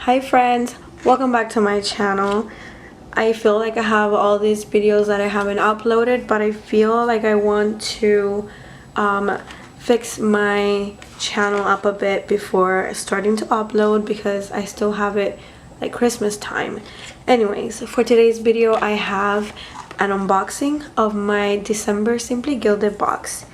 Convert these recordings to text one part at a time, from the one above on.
Hi friends, welcome back to my channel. I feel like I have all these videos that I haven't uploaded, but I feel like I want to fix my channel up a bit before starting to upload because I still have it like Christmas time. Anyways, for today's video I have an unboxing of my December Simply Gilded box.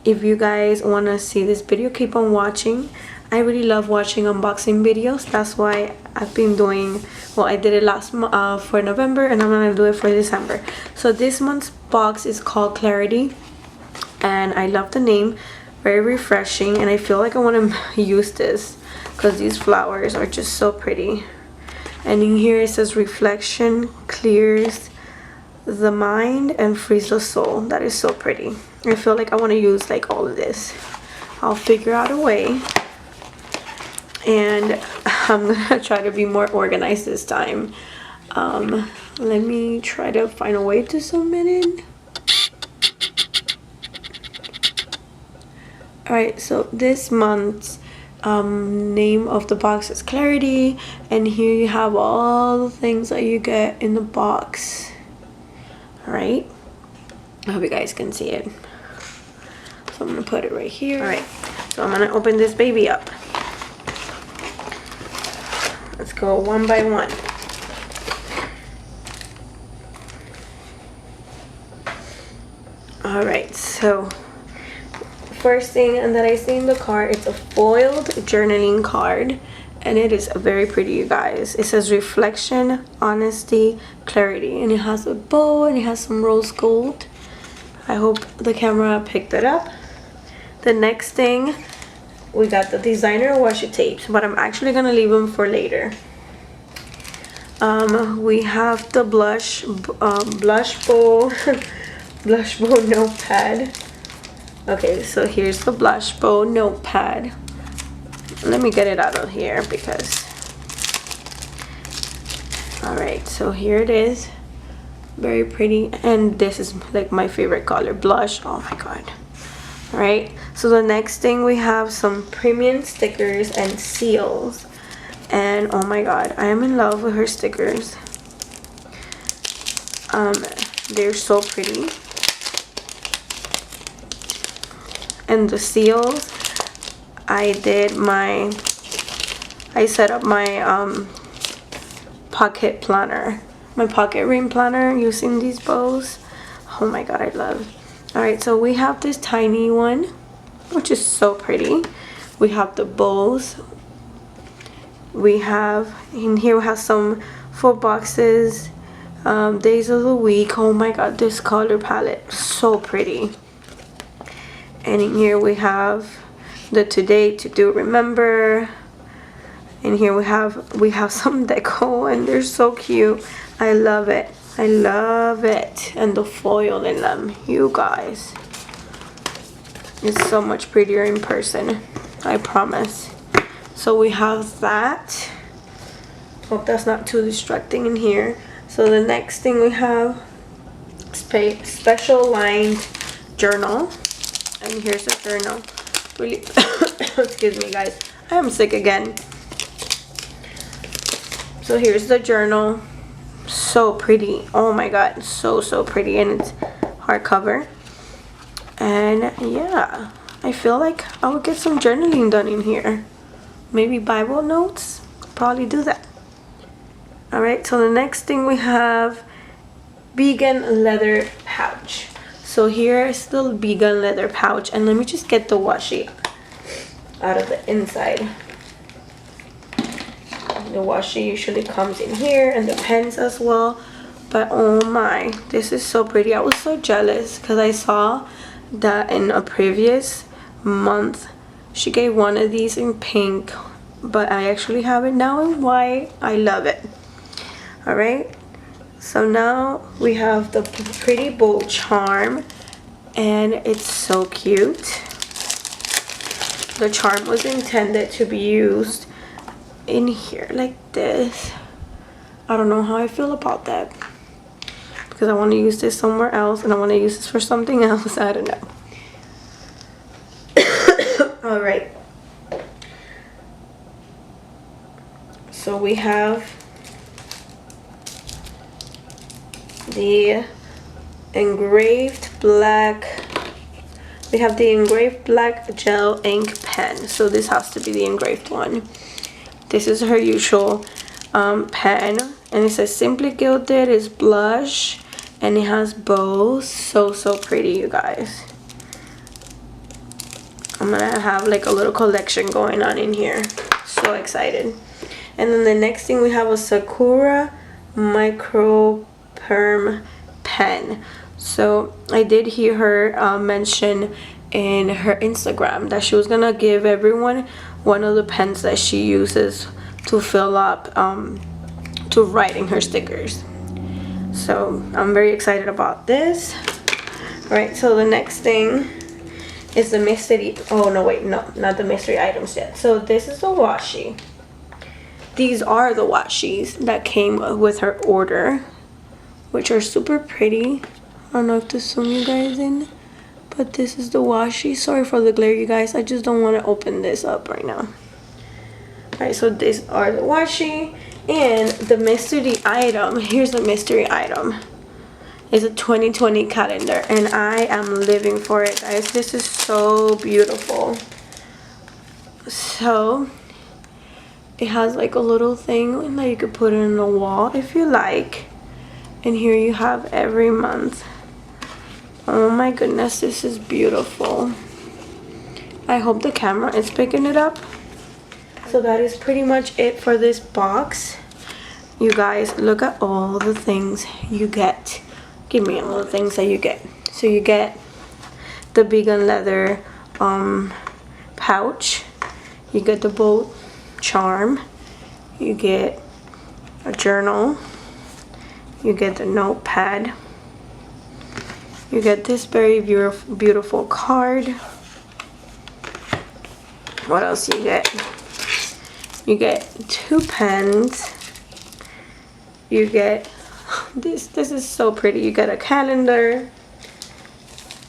If you guys want to see this video, keep on watching. I really love watching unboxing videos. That's why I've been doing, well, I did it last for November and I'm gonna do it for December. So this month's box is called Clarity and I love the name, very refreshing, and I feel like I want to use this because these flowers are just so pretty. And in here it says reflection clears the mind and frees the soul. That is so pretty. I feel like I want to use like all of this. I'll figure out a way. And I'm gonna try to be more organized this time. Let me try to find a way to zoom it in. Alright, so this month's name of the box is Clarity, and here you have all the things that you get in the box. Alright, I hope you guys can see it. So I'm gonna put it right here. Alright, so I'm gonna open this baby up. Let's go one by one. Alright, so first thing that I see in the card, it's a foiled journaling card, and it is very pretty, you guys. It says reflection, honesty, clarity, and it has a bow and it has some rose gold. I hope the camera picked it up. The next thing, we got the designer washi tapes, but I'm actually gonna leave them for later. We have the blush bow blush bow notepad. Okay, so here's the blush bow notepad. Let me get it out of here because. All right, so here it is. Very pretty, and this is like my favorite color, blush. Oh my god. All right, so the next thing, we have some premium stickers and seals, and oh my god, I am in love with her stickers. They're so pretty, and the seals, I set up my pocket planner, my pocket ring planner using these bows. Oh my god, I love. Alright, so we have this tiny one, which is so pretty. We have the bows. We have, in here we have some full boxes, days of the week. Oh my god, this color palette, so pretty. And in here we have the today, to do, remember. And here we have some deco, and they're so cute. I love it. I love it. And the foil in them, you guys. It's so much prettier in person, I promise. So we have that. Hope that's not too distracting in here. So the next thing we have, special lined journal. And here's the journal. Really, excuse me guys, I am sick again. So here's the journal. So pretty. Oh my god, so pretty, and it's hardcover. And yeah, I feel like I would get some journaling done in here. Maybe Bible notes. Probably do that. Alright, so the next thing we have, vegan leather pouch. So here's the vegan leather pouch, and let me just get the washi out of the inside. The washi usually comes in here, and the pens as well. But oh my, this is so pretty. I was so jealous because I saw that in a previous month she gave one of these in pink, but I actually have it now in white. I love it. All right, so now we have the pretty bow charm, and it's so cute. The charm was intended to be used in here like this. I don't know how I feel about that because I want to use this somewhere else, and I want to use this for something else. I don't know. All right, So we have the engraved black. We have the engraved black gel ink pen. So this has to be the engraved one. This is her usual pen, and it says Simply Gilded. Is blush, and it has bows. So pretty, you guys. I'm gonna have like a little collection going on in here. So excited. And then the next thing we have a Sakura micro perm pen. So I did hear her mention in her Instagram that she was gonna give everyone one of the pens that she uses to fill up to writing her stickers. So I'm very excited about this. Alright, so the next thing is the mystery. Oh no, wait, no, not the mystery items yet. So this is the washi. These are the washis that came with her order, which are super pretty. I don't know if to zoom you guys in, but this is the washi. Sorry for the glare, you guys. I just don't want to open this up right now. Alright, so these are the washi. And the mystery item, here's the mystery item. It's a 2020 calendar, and I am living for it, guys. This is so beautiful. So it has like a little thing that you could put it in the wall if you like. And here you have every month. Oh my goodness, this is beautiful. I hope the camera is picking it up. So that is pretty much it for this box. You guys, look at all the things you get. Give me all the things that you get. So you get the vegan leather pouch. You get the boat charm. You get a journal. You get the notepad. You get this very beautiful card. What else you get? You get 2 pens. You get this is so pretty. You get a calendar.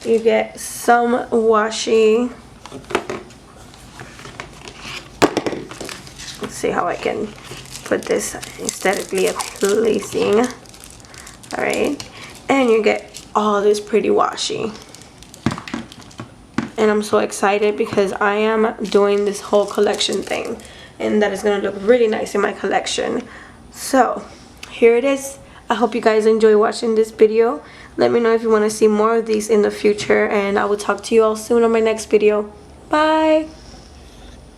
You get some washi. Let's see how I can put this aesthetically pleasing. Alright, and you get all this pretty washi. And I'm so excited because I am doing this whole collection thing, and that is going to look really nice in my collection. So here it is. I hope you guys enjoy watching this video. Let me know if you want to see more of these in the future, and I will talk to you all soon on my next video. Bye.